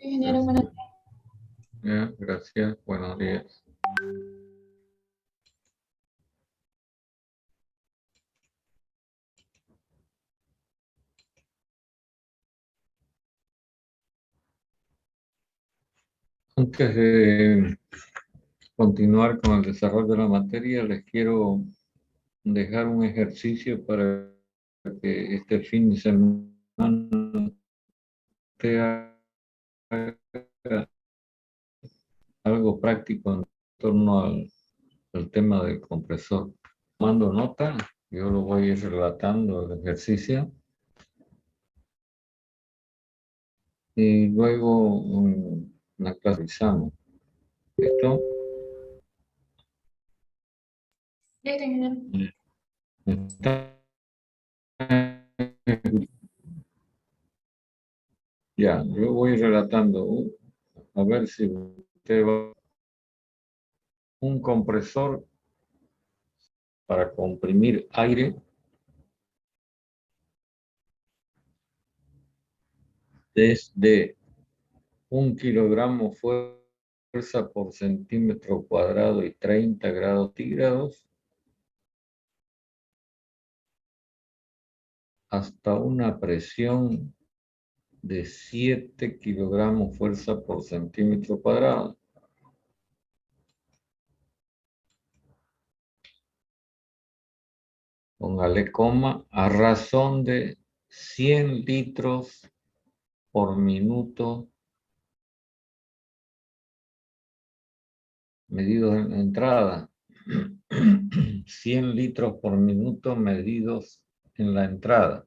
Ingeniero, buenas Gracias. Ya, gracias. Buenos días. Antes de continuar con el desarrollo de la materia, les quiero dejar un ejercicio para que este fin de semana usted haga algo práctico en torno al tema del compresor. Tomando nota, yo lo voy a ir relatando el ejercicio y luego la clasificamos. ¿Listo? listo, ingeniero. ¿Está? Ya, yo voy relatando, a ver si usted va. Un compresor para comprimir aire desde 1 kilogramo fuerza por centímetro cuadrado y 30 grados centígrados hasta una presión de 7 kilogramos fuerza por centímetro cuadrado. Póngale coma, a razón de 100 litros por minuto medidos en la entrada. 100 litros por minuto medidos en la entrada.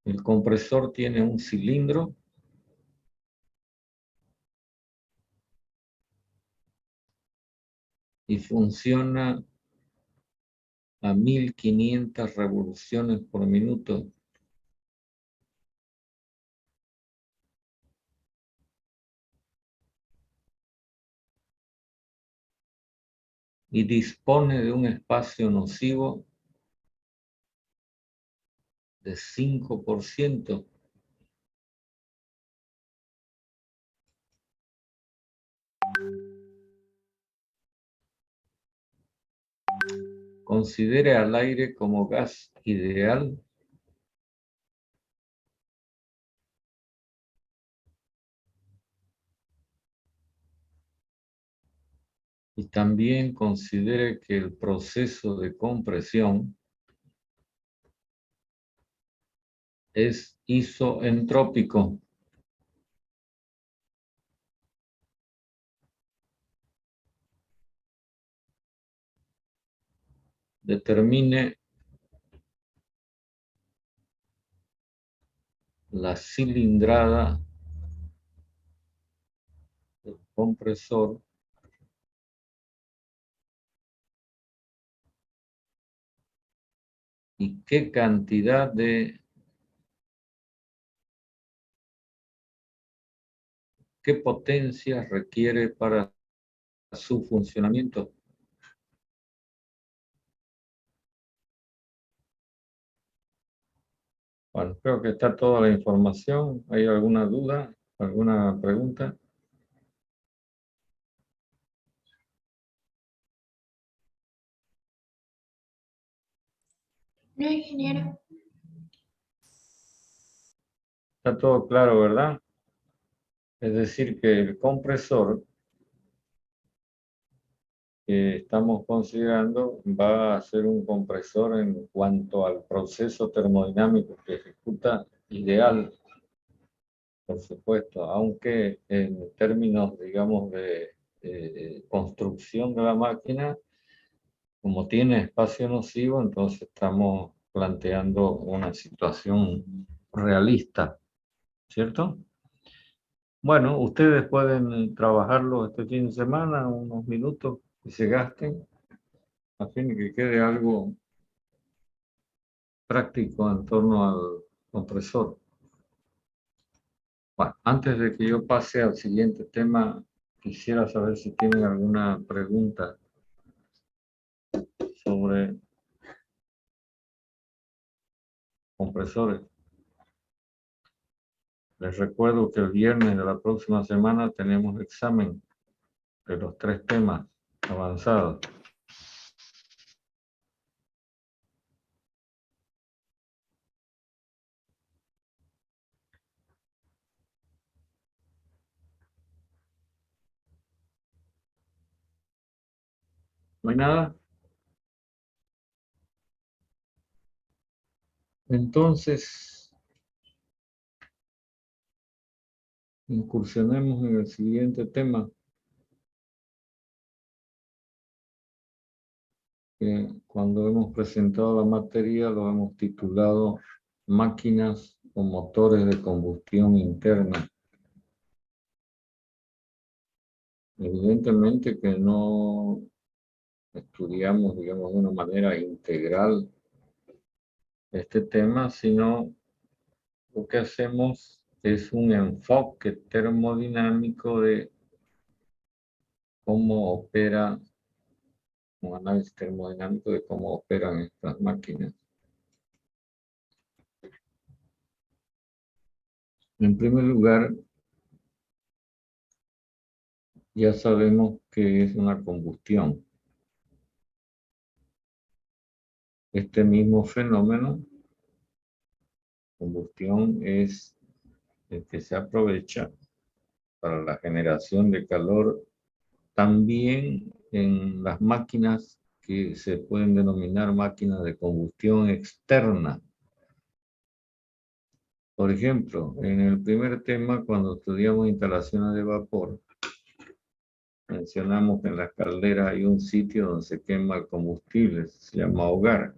El compresor tiene un cilindro y funciona a 1500 revoluciones por minuto. Y dispone de un espacio nocivo de 5%. Considere al aire como gas ideal y también considere que el proceso de compresión es isoentrópico. Determine la cilindrada del compresor y qué cantidad de, qué potencia requiere para su funcionamiento. Bueno, creo que está toda la información. ¿Hay alguna duda? ¿Alguna pregunta? No, ingeniero. Está todo claro, ¿verdad? Es decir, que el compresor que estamos considerando va a ser un compresor en cuanto al proceso termodinámico que ejecuta ideal, por supuesto, aunque en términos, digamos, de construcción de la máquina, como tiene espacio nocivo, entonces estamos planteando una situación realista, ¿cierto? Bueno, ustedes pueden trabajarlo este fin de semana, unos minutos que se gasten, a fin de que quede algo práctico en torno al compresor. Bueno, antes de que yo pase al siguiente tema, quisiera saber si tienen alguna pregunta sobre compresores. Les recuerdo que el viernes de la próxima semana tenemos examen de los 3 temas avanzados. ¿No hay nada? Entonces, incursionemos en el siguiente tema, que cuando hemos presentado la materia lo hemos titulado máquinas o motores de combustión interna. Evidentemente que no estudiamos, digamos, de una manera integral este tema, sino lo que hacemos es un enfoque termodinámico de cómo opera, un análisis termodinámico de cómo operan estas máquinas. En primer lugar, ya sabemos que es una combustión. Este mismo fenómeno, combustión, es el que se aprovecha para la generación de calor también en las máquinas que se pueden denominar máquinas de combustión externa. Por ejemplo, en el primer tema, cuando estudiamos instalaciones de vapor, mencionamos que en las calderas hay un sitio donde se quema el combustible, se llama hogar.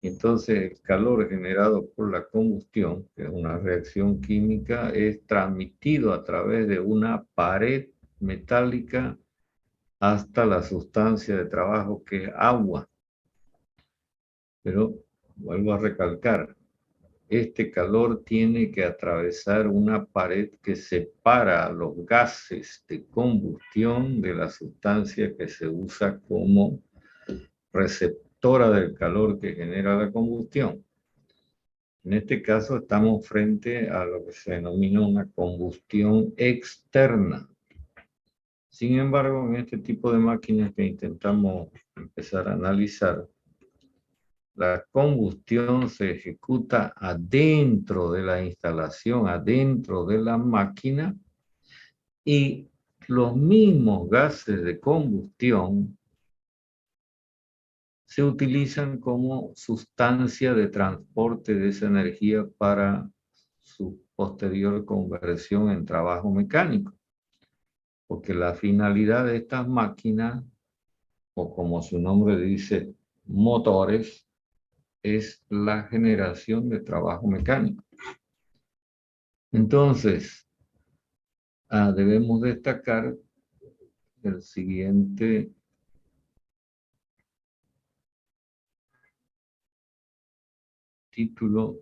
Entonces, el calor generado por la combustión, que es una reacción química, es transmitido a través de una pared metálica hasta la sustancia de trabajo, que es agua. Pero, vuelvo a recalcar, este calor tiene que atravesar una pared que separa los gases de combustión de la sustancia que se usa como receptora del calor que genera la combustión. En este caso estamos frente a lo que se denomina una combustión externa. Sin embargo, en este tipo de máquinas que intentamos empezar a analizar, la combustión se ejecuta adentro de la instalación, adentro de la máquina, y los mismos gases de combustión se utilizan como sustancia de transporte de esa energía para su posterior conversión en trabajo mecánico. Porque la finalidad de estas máquinas, o como su nombre dice, motores, es la generación de trabajo mecánico. Entonces, debemos destacar el siguiente título,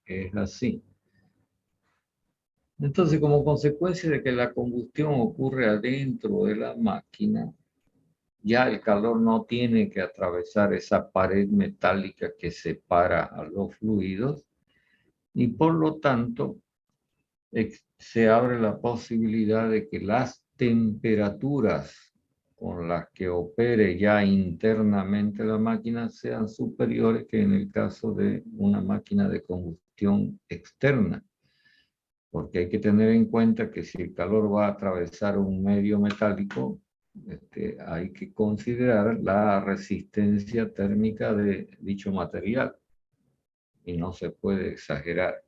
que es así. Entonces, como consecuencia de que la combustión ocurre adentro de la máquina, ya el calor no tiene que atravesar esa pared metálica que separa a los fluidos, y por lo tanto se abre la posibilidad de que las temperaturas con las que opere ya internamente la máquina sean superiores que en el caso de una máquina de combustión externa. Porque hay que tener en cuenta que si el calor va a atravesar un medio metálico, hay que considerar la resistencia térmica de dicho material y no se puede exagerar.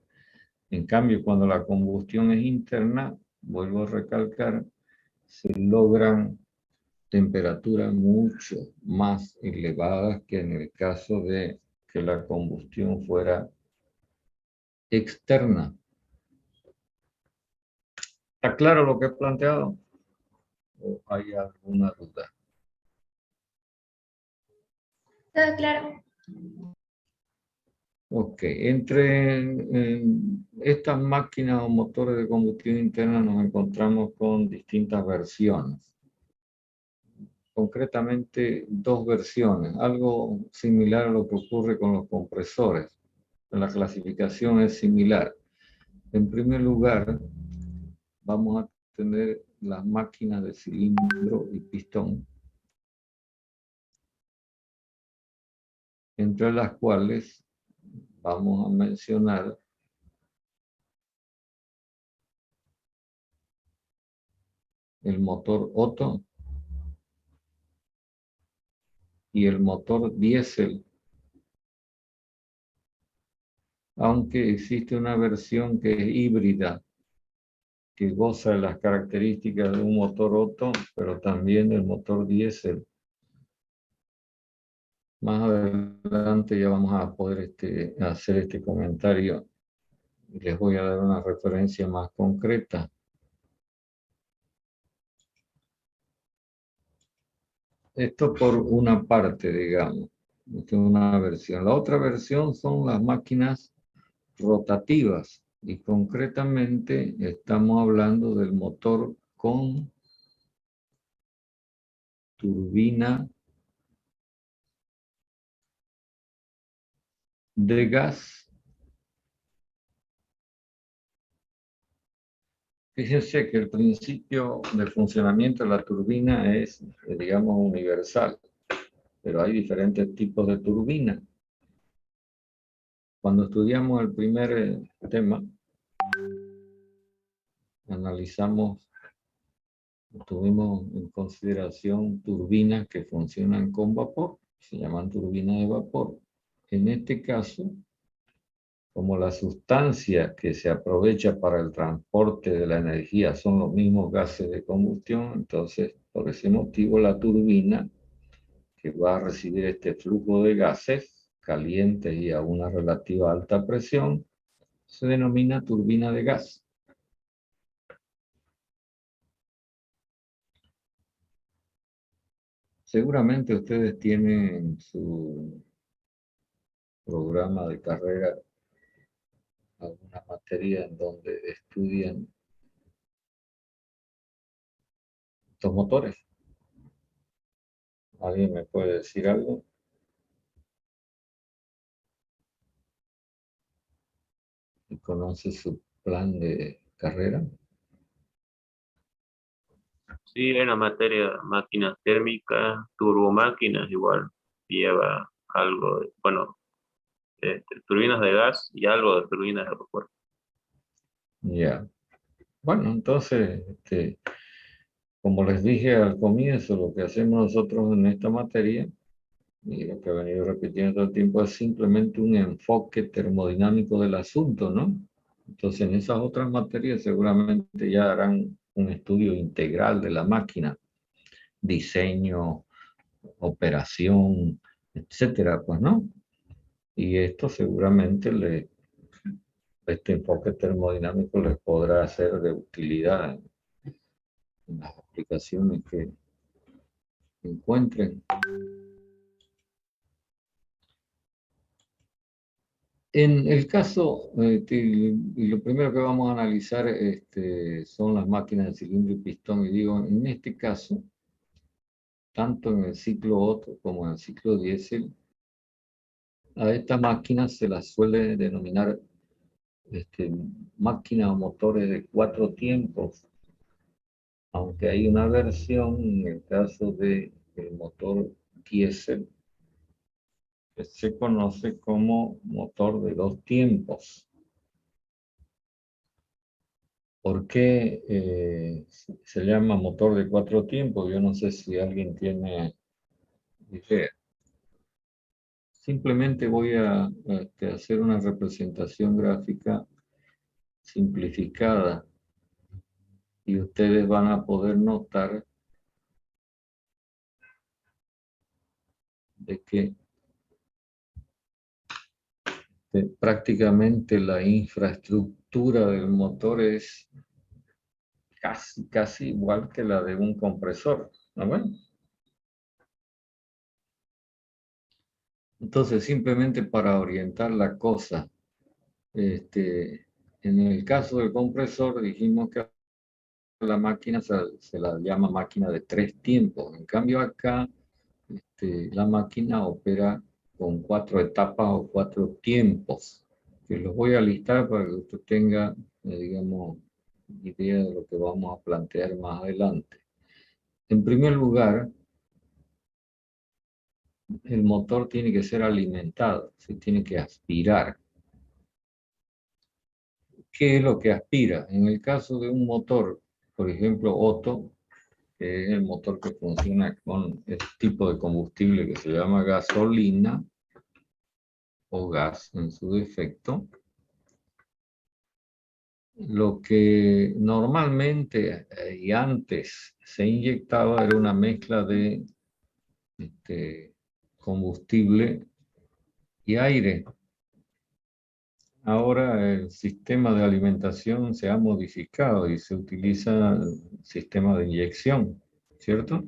En cambio, cuando la combustión es interna, vuelvo a recalcar, se logran temperaturas mucho más elevadas que en el caso de que la combustión fuera externa. ¿Está claro lo que he planteado? ¿O hay alguna duda? Todo claro. Ok, entre estas máquinas o motores de combustión interna nos encontramos con distintas versiones. concretamente dos versiones, algo similar a lo que ocurre con los compresores. La clasificación es similar. En primer lugar, vamos a tener las máquinas de cilindro y pistón, entre las cuales vamos a mencionar el motor Otto y el motor diésel, aunque existe una versión que es híbrida, que goza de las características de un motor Otto, pero también del motor diésel. Más adelante ya vamos a poder hacer este comentario y les voy a dar una referencia más concreta. Esto por una parte, digamos. Esta es una versión. La otra versión son las máquinas rotativas y concretamente estamos hablando del motor con turbina de gas. Fíjense que el principio de funcionamiento de la turbina es, digamos, universal, pero hay diferentes tipos de turbina. Cuando estudiamos el primer tema, analizamos, tuvimos en consideración turbinas que funcionan con vapor, se llaman turbinas de vapor. En este caso, como la sustancia que se aprovecha para el transporte de la energía son los mismos gases de combustión, entonces por ese motivo la turbina que va a recibir este flujo de gases calientes y a una relativa alta presión se denomina turbina de gas. Seguramente ustedes tienen en su programa de carrera alguna materia en donde estudian estos motores. ¿Alguien me puede decir algo? ¿Y conoce su plan de carrera? Sí, en la materia máquinas térmicas, turbomáquinas igual lleva algo, bueno, turbinas de gas y algo de turbinas de vapor. Ya. Bueno, entonces, como les dije al comienzo, lo que hacemos nosotros en esta materia, y lo que he venido repitiendo todo el tiempo, es simplemente un enfoque termodinámico del asunto, ¿no? Entonces, en esas otras materias seguramente ya harán un estudio integral de la máquina, diseño, operación, etcétera, pues, ¿no? Y esto seguramente este enfoque termodinámico les podrá ser de utilidad en las aplicaciones que encuentren. En el caso, y lo primero que vamos a analizar son las máquinas de cilindro y pistón, y digo, en este caso, tanto en el ciclo Otto como en el ciclo diésel, a estas máquinas se las suele denominar máquinas o motores de 4 tiempos, aunque hay una versión en el caso del motor diésel que se conoce como motor de 2 tiempos. ¿Por qué se llama motor de 4 tiempos? Yo no sé si alguien tiene idea. Simplemente voy a hacer una representación gráfica simplificada y ustedes van a poder notar de que prácticamente la infraestructura del motor es casi igual que la de un compresor, ¿no ven? Entonces, simplemente para orientar la cosa, en el caso del compresor dijimos que la máquina se la llama máquina de 3 tiempos. En cambio acá, la máquina opera con 4 etapas o 4 tiempos, que los voy a listar para que usted tenga, digamos, idea de lo que vamos a plantear más adelante. En primer lugar, el motor tiene que ser alimentado, se tiene que aspirar. ¿Qué es lo que aspira? En el caso de un motor, por ejemplo, Otto, que es el motor que funciona con este tipo de combustible que se llama gasolina o gas en su defecto, lo que normalmente y antes se inyectaba era una mezcla de combustible y aire. Ahora el sistema de alimentación se ha modificado y se utiliza el sistema de inyección, ¿cierto?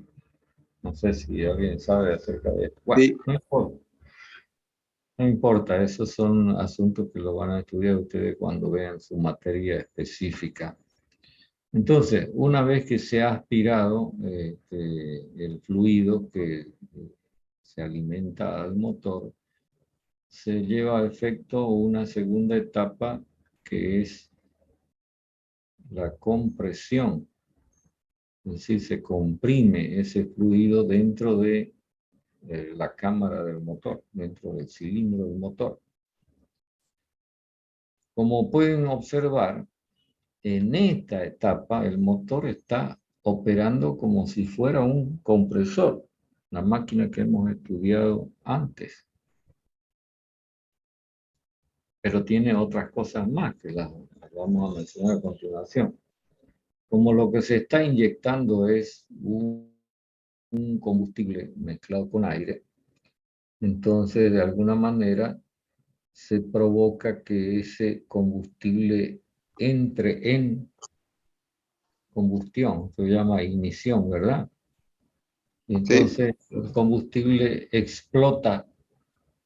No sé si alguien sabe acerca de esto. Bueno, Sí. no importa. No importa, esos son asuntos que lo van a estudiar ustedes cuando vean su materia específica. Entonces, una vez que se ha aspirado el fluido que se alimenta al motor, se lleva a efecto una segunda etapa que es la compresión. Es decir, se comprime ese fluido dentro de la cámara del motor, dentro del cilindro del motor. Como pueden observar, en esta etapa el motor está operando como si fuera un compresor, la máquina que hemos estudiado antes. Pero tiene otras cosas más que las vamos a mencionar a continuación. Como lo que se está inyectando es un combustible mezclado con aire, entonces de alguna manera se provoca que ese combustible entre en combustión, se llama ignición, ¿verdad? Entonces el combustible explota,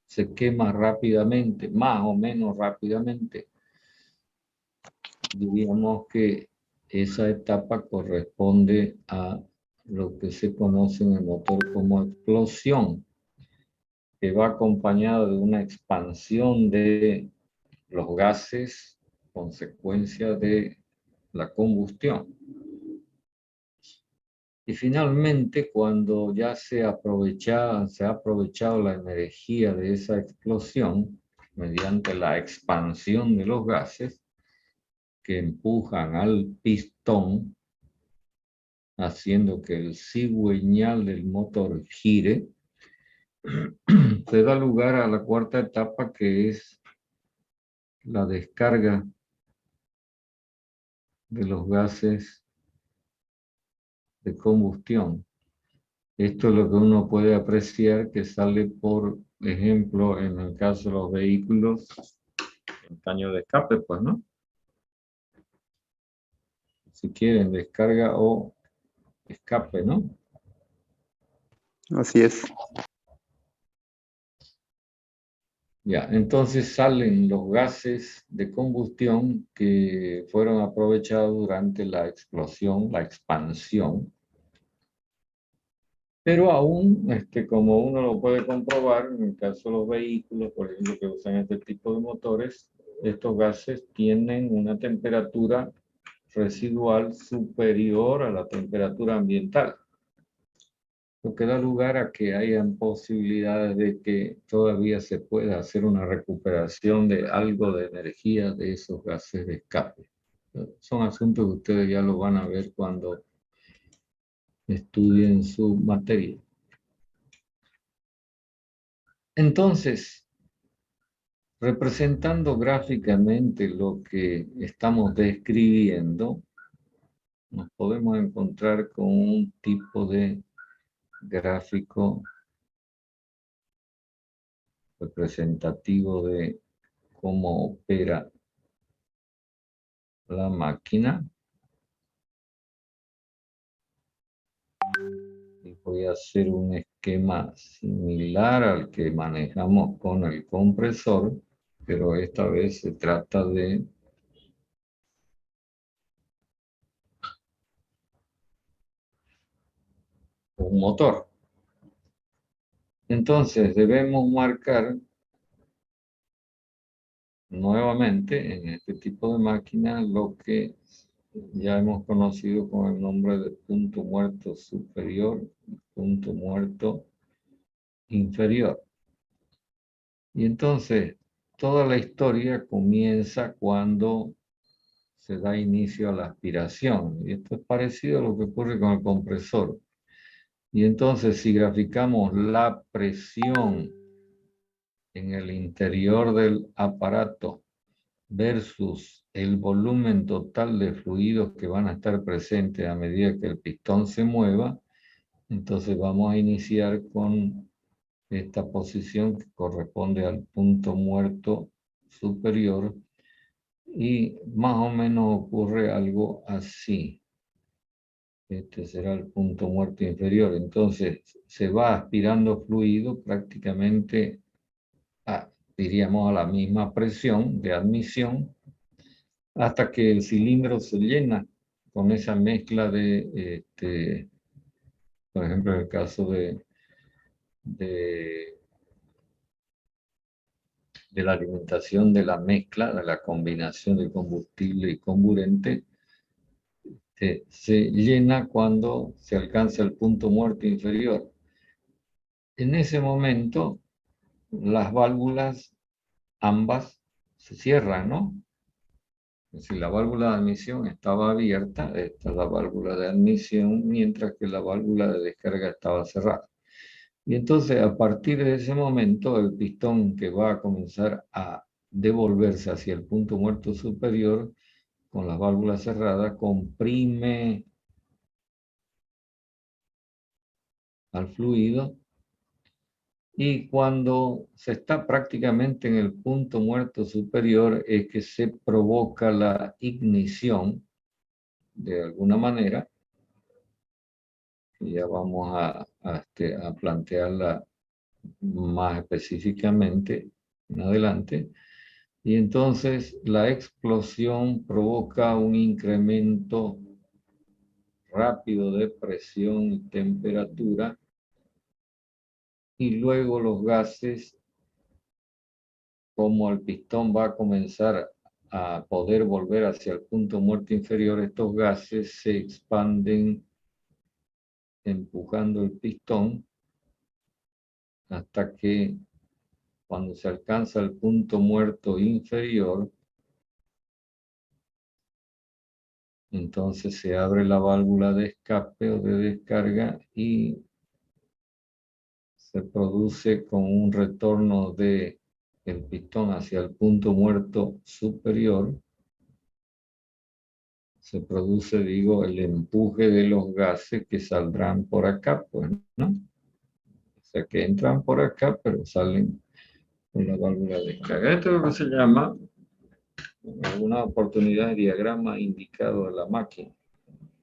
se quema rápidamente, más o menos rápidamente. Diríamos que esa etapa corresponde a lo que se conoce en el motor como explosión, que va acompañada de una expansión de los gases, consecuencia de la combustión. Y finalmente, cuando ya se ha aprovechado la energía de esa explosión, mediante la expansión de los gases, que empujan al pistón, haciendo que el cigüeñal del motor gire, se da lugar a la cuarta etapa, que es la descarga de los gases de combustión. Esto es lo que uno puede apreciar que sale, por ejemplo, en el caso de los vehículos, el caño de escape, pues, ¿no? Si quieren, descarga o escape, ¿no? Así es. Ya, entonces salen los gases de combustión que fueron aprovechados durante la explosión, la expansión. Pero aún, como uno lo puede comprobar, en el caso de los vehículos, por ejemplo, que usan este tipo de motores, estos gases tienen una temperatura residual superior a la temperatura ambiental, lo que da lugar a que hayan posibilidades de que todavía se pueda hacer una recuperación de algo de energía de esos gases de escape. Son asuntos que ustedes ya lo van a ver cuando estudien su materia. Entonces, representando gráficamente lo que estamos describiendo, nos podemos encontrar con un tipo de gráfico representativo de cómo opera la máquina. Y voy a hacer un esquema similar al que manejamos con el compresor, pero esta vez se trata de un motor. Entonces debemos marcar nuevamente en este tipo de máquina lo que ya hemos conocido con el nombre de punto muerto superior y punto muerto inferior. Y entonces toda la historia comienza cuando se da inicio a la aspiración. Y esto es parecido a lo que ocurre con el compresor. Y entonces si graficamos la presión en el interior del aparato versus el volumen total de fluidos que van a estar presentes a medida que el pistón se mueva, entonces vamos a iniciar con esta posición que corresponde al punto muerto superior y más o menos ocurre algo así. Este será el punto muerto inferior. Entonces se va aspirando fluido prácticamente diríamos a la misma presión de admisión hasta que el cilindro se llena con esa mezcla de, por ejemplo, en el caso de la alimentación de la mezcla, de la combinación de combustible y comburente, se llena cuando se alcanza el punto muerto inferior. En ese momento, las válvulas ambas se cierran, ¿no? Es decir, la válvula de admisión estaba abierta, esta es la válvula de admisión, mientras que la válvula de descarga estaba cerrada. Y entonces, a partir de ese momento, el pistón que va a comenzar a devolverse hacia el punto muerto superior, con las válvulas cerradas, comprime al fluido y cuando se está prácticamente en el punto muerto superior es que se provoca la ignición de alguna manera. Y ya vamos a plantearla más específicamente en adelante. Y entonces la explosión provoca un incremento rápido de presión y temperatura y luego los gases, como el pistón va a comenzar a poder volver hacia el punto muerto inferior, estos gases se expanden empujando el pistón hasta que cuando se alcanza el punto muerto inferior, entonces se abre la válvula de escape o de descarga y se produce con un retorno de el pistón hacia el punto muerto superior. Se produce, digo, el empuje de los gases que saldrán por acá, pues, ¿no? O sea, que entran por acá, pero salen por la válvula de descarga. Esto es lo que se llama, en alguna oportunidad, el diagrama indicado de la máquina,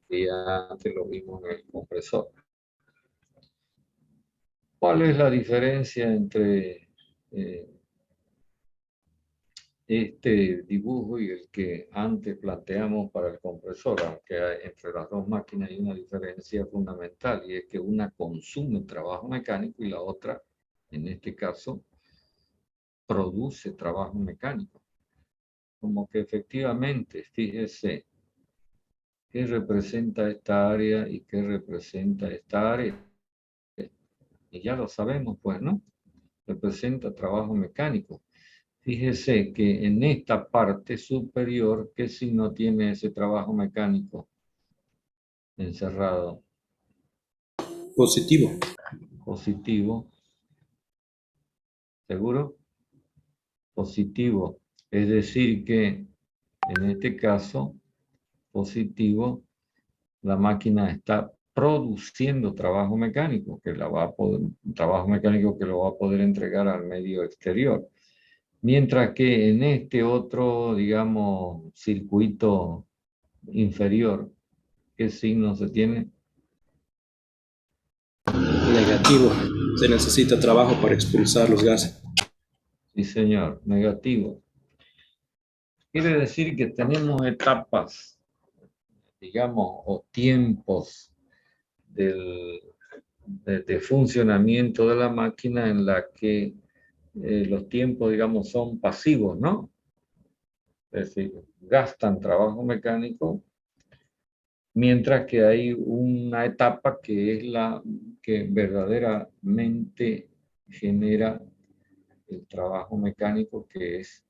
que ya antes lo vimos en el compresor. ¿Cuál es la diferencia entre este dibujo y el que antes planteamos para el compresor? Aunque entre las dos máquinas hay una diferencia fundamental, y es que una consume trabajo mecánico y la otra, en este caso, produce trabajo mecánico. Como que efectivamente, fíjese, ¿qué representa esta área y qué representa esta área? Y ya lo sabemos, pues, ¿no? Representa trabajo mecánico. Fíjese que en esta parte superior, ¿qué signo tiene ese trabajo mecánico encerrado? Positivo. Positivo. ¿Seguro? Positivo. Es decir que en este caso, positivo, la máquina está produciendo trabajo mecánico que lo va a poder entregar al medio exterior. Mientras que en este otro, digamos, circuito inferior, ¿qué signo se tiene? Negativo. Se necesita trabajo para expulsar los gases. Sí, señor, negativo. Quiere decir que tenemos etapas, digamos, o tiempos del de funcionamiento de la máquina en la que los tiempos, digamos, son pasivos, ¿no? Es decir, gastan trabajo mecánico, mientras que hay una etapa que es la que verdaderamente genera el trabajo mecánico, que es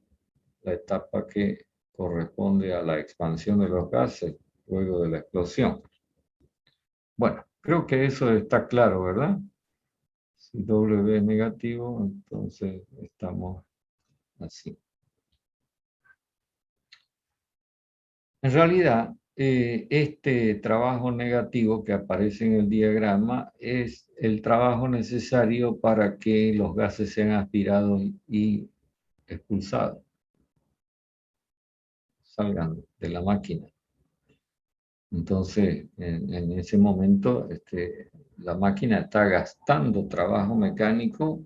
la etapa que corresponde a la expansión de los gases luego de la explosión. Bueno, creo que eso está claro, ¿verdad? Si W es negativo, entonces estamos así. En realidad, este trabajo negativo que aparece en el diagrama es el trabajo necesario para que los gases sean aspirados y expulsados, salgan de la máquina. Entonces, en ese momento, la máquina está gastando trabajo mecánico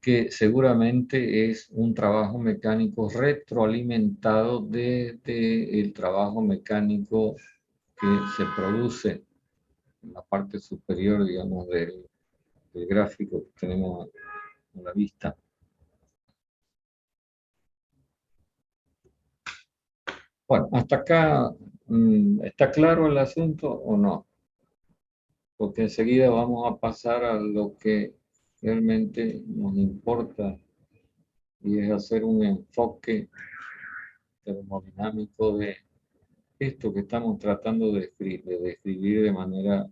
que seguramente es un trabajo mecánico retroalimentado desde el trabajo mecánico que se produce en la parte superior, digamos, del gráfico que tenemos a la vista. Bueno, hasta acá, ¿está claro el asunto o no? Porque enseguida vamos a pasar a lo que realmente nos importa y es hacer un enfoque termodinámico de esto que estamos tratando de describir de manera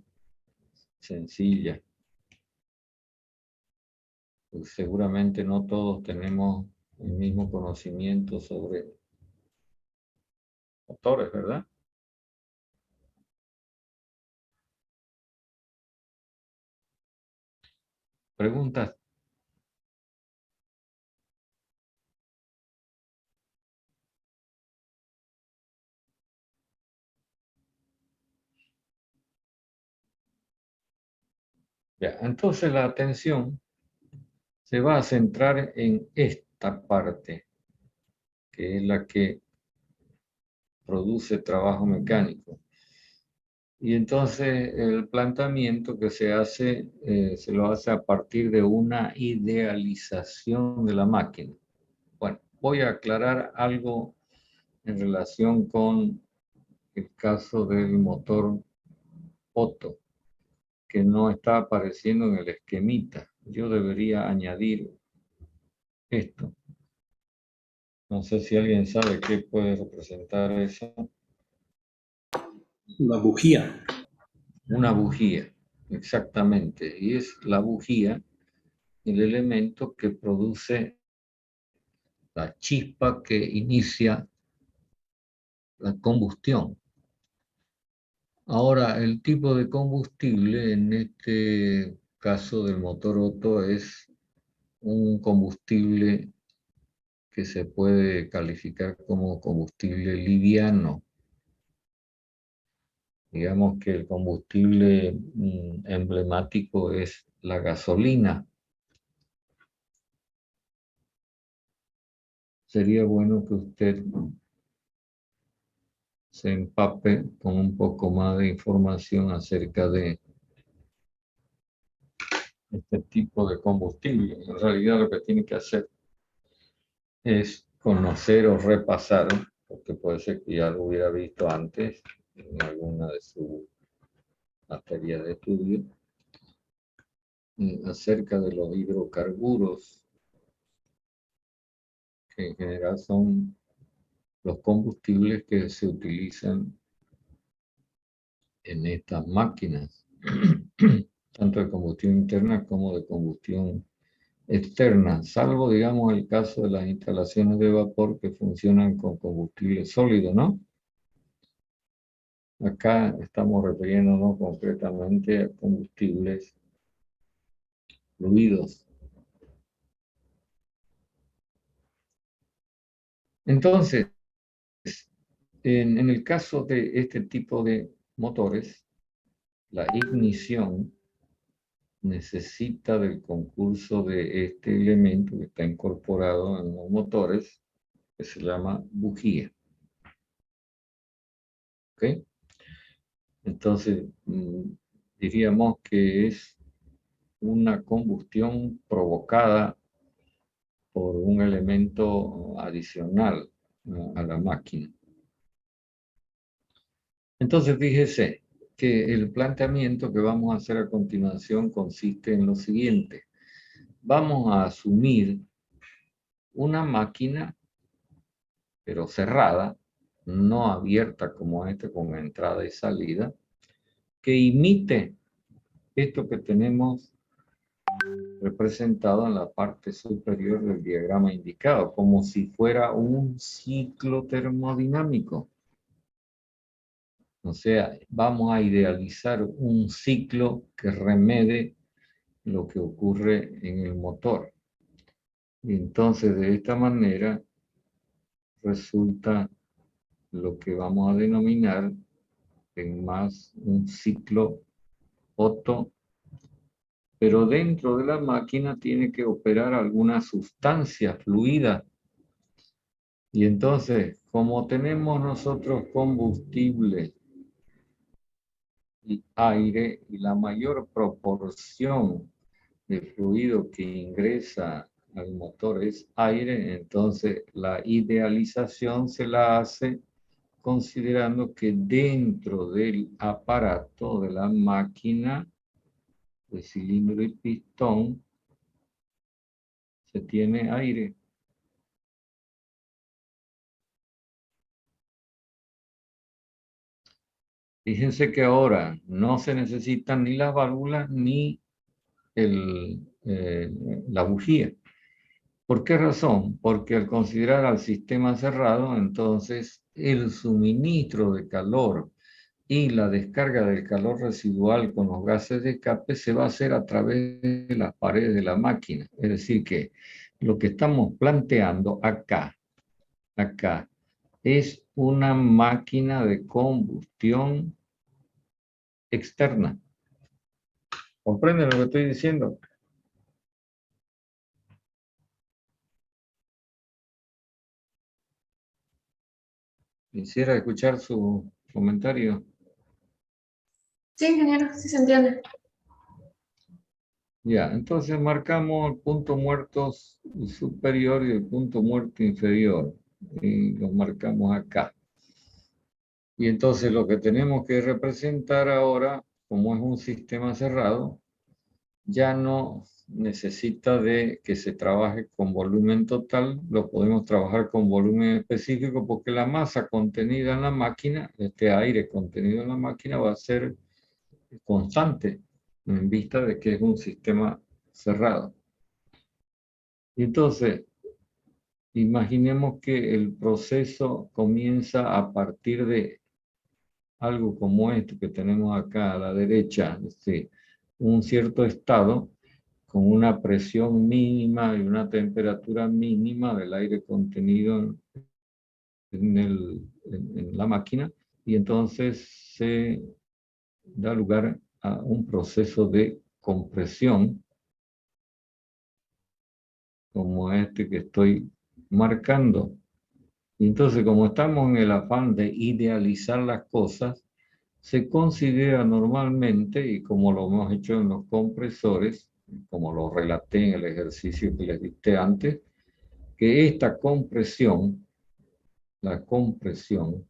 sencilla. Pues seguramente no todos tenemos el mismo conocimiento sobre motores, ¿verdad? ¿Preguntas? Ya, entonces la atención se va a centrar en esta parte, que es la que produce trabajo mecánico. Y entonces el planteamiento que se hace, se lo hace a partir de una idealización de la máquina. Bueno, voy a aclarar algo en relación con el caso del motor Otto, que no está apareciendo en el esquemita. Yo debería añadir esto. No sé si alguien sabe qué puede representar eso. La bujía. Una bujía, exactamente. Y es la bujía el elemento que produce la chispa que inicia la combustión. Ahora, el tipo de combustible en este caso del motor Otto es un combustible que se puede calificar como combustible liviano. Digamos que el combustible emblemático es la gasolina. Sería bueno que usted se empape con un poco más de información acerca de este tipo de combustible. En realidad lo que tiene que hacer es conocer o repasar, porque puede ser que ya lo hubiera visto antes en alguna de sus materias de estudio, acerca de los hidrocarburos, que en general son los combustibles que se utilizan en estas máquinas, tanto de combustión interna como de combustión externa, salvo, digamos, el caso de las instalaciones de vapor que funcionan con combustible sólido, ¿no? Acá estamos refiriéndonos concretamente a combustibles fluidos. Entonces, en el caso de este tipo de motores, la ignición necesita del concurso de este elemento que está incorporado en los motores, que se llama bujía. ¿Ok? Entonces, diríamos que es una combustión provocada por un elemento adicional a la máquina. Entonces, fíjese que el planteamiento que vamos a hacer a continuación consiste en lo siguiente. Vamos a asumir una máquina, pero cerrada, no abierta como esta, con entrada y salida, que imite esto que tenemos representado en la parte superior del diagrama indicado, como si fuera un ciclo termodinámico. O sea, vamos a idealizar un ciclo que remede lo que ocurre en el motor. Y entonces, de esta manera, resulta lo que vamos a denominar en más un ciclo Otto, pero dentro de la máquina tiene que operar alguna sustancia fluida. Y entonces, como tenemos nosotros combustible y aire, y la mayor proporción de fluido que ingresa al motor es aire, entonces la idealización se la hace considerando que dentro del aparato de la máquina de cilindro y pistón se tiene aire. Fíjense que ahora no se necesitan ni las válvulas ni la bujía. ¿Por qué razón? Porque al considerar al sistema cerrado, entonces el suministro de calor y la descarga del calor residual con los gases de escape se va a hacer a través de las paredes de la máquina. Es decir, que lo que estamos planteando acá, es una máquina de combustión externa. ¿Comprenden lo que estoy diciendo? Quisiera escuchar su comentario. Sí, ingeniero, sí se entiende. Ya, entonces marcamos el punto muerto superior y el punto muerto inferior. Y los marcamos acá. Y entonces lo que tenemos que representar ahora, como es un sistema cerrado, ya no necesita de que se trabaje con volumen total, lo podemos trabajar con volumen específico porque la masa contenida en la máquina, este aire contenido en la máquina va a ser constante en vista de que es un sistema cerrado. Y entonces, imaginemos que el proceso comienza a partir de algo como esto que tenemos acá a la derecha, un cierto estado con una presión mínima y una temperatura mínima del aire contenido en la máquina, y entonces se da lugar a un proceso de compresión como este que estoy marcando. Y entonces, como estamos en el afán de idealizar las cosas, se considera normalmente, y como lo hemos hecho en los compresores, como lo relaté en el ejercicio que les dicté antes, que esta compresión, la compresión,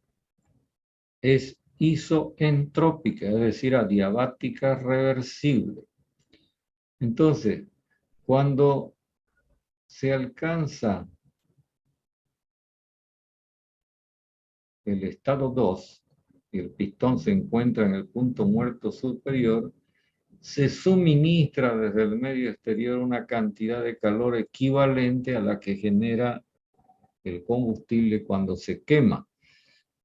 es isoentrópica, es decir, adiabática reversible. Entonces, cuando se alcanza el estado 2 y el pistón se encuentra en el punto muerto superior, se suministra desde el medio exterior una cantidad de calor equivalente a la que genera el combustible cuando se quema.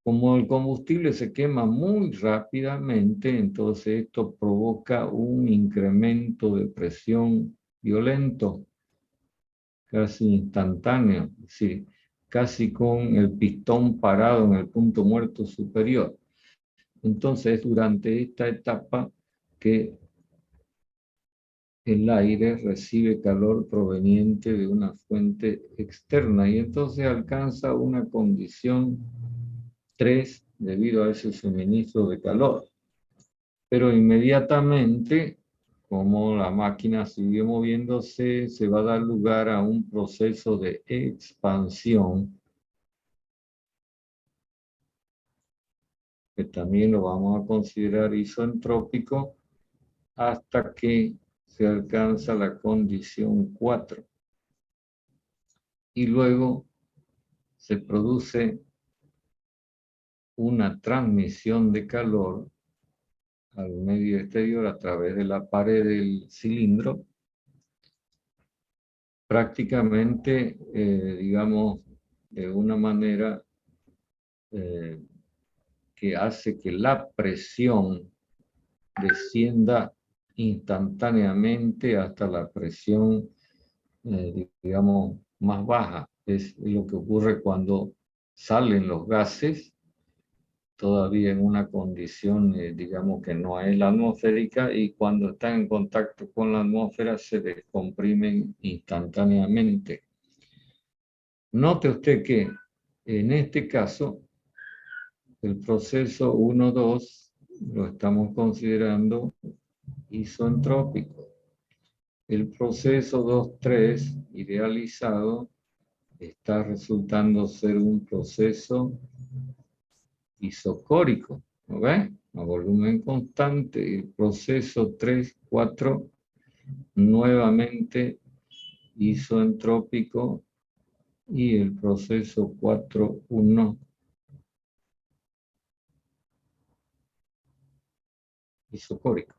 Como el combustible se quema muy rápidamente, entonces esto provoca un incremento de presión violento, casi instantáneo, sí, casi con el pistón parado en el punto muerto superior. Entonces, durante esta etapa que el aire recibe calor proveniente de una fuente externa y entonces alcanza una condición 3 debido a ese suministro de calor. pero inmediatamente, como la máquina sigue moviéndose, se va a dar lugar a un proceso de expansión, que también lo vamos a considerar isoentrópico, hasta que se alcanza la condición 4. Y luego se produce una transmisión de calor al medio exterior a través de la pared del cilindro, prácticamente, digamos, de una manera que hace que la presión descienda instantáneamente hasta la presión, digamos, más baja. Es lo que ocurre cuando salen los gases, todavía en una condición, digamos, que no es la atmosférica, y cuando están en contacto con la atmósfera se descomprimen instantáneamente. Note usted que en este caso el proceso 1-2 lo estamos considerando isoentrópico. El proceso 2-3 idealizado está resultando ser un proceso isocórico, ¿no ve? A volumen constante. El proceso 3-4 nuevamente isoentrópico, y el proceso 4-1 isocórico.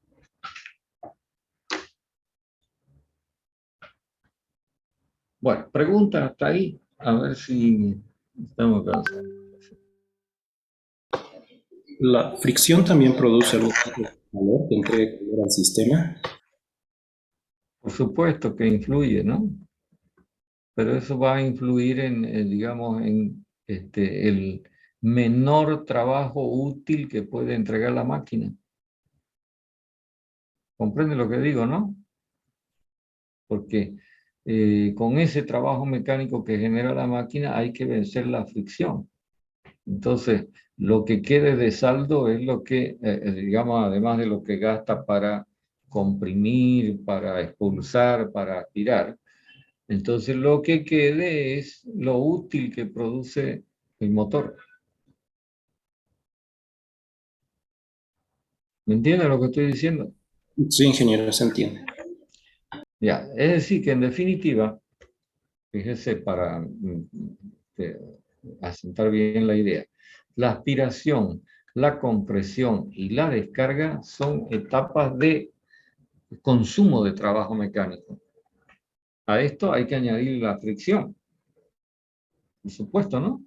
Bueno, pregunta hasta ahí, a ver si estamos cansados. ¿La fricción también produce algún tipo de calor que entregue calor al sistema? Por supuesto que influye, ¿no? Pero eso va a influir en, digamos, en el menor trabajo útil que puede entregar la máquina. ¿Comprende lo que digo, no? Porque con ese trabajo mecánico que genera la máquina hay que vencer la fricción. Entonces, lo que quede de saldo es lo que, digamos, además de lo que gasta para comprimir, para expulsar, para aspirar. Entonces, lo que quede es lo útil que produce el motor. ¿Me entiende lo que estoy diciendo? Sí, ingeniero, se entiende. Ya, es decir, que en definitiva, fíjese, para asentar bien la idea, la aspiración, la compresión y la descarga son etapas de consumo de trabajo mecánico. A esto hay que añadir la fricción, por supuesto, ¿no?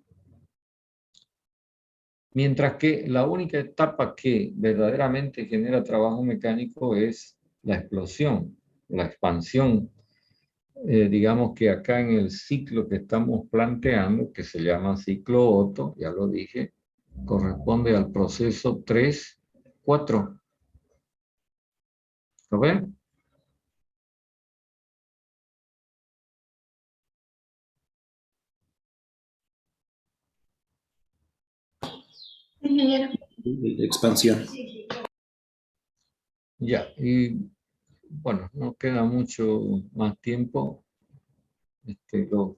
Mientras que la única etapa que verdaderamente genera trabajo mecánico es la explosión, la expansión. Digamos que acá en el ciclo que estamos planteando, que se llama ciclo Otto, ya lo dije, corresponde al proceso 3-4. ¿Lo ven? Ingeniero. De expansión. Ya, y bueno, no queda mucho más tiempo. Los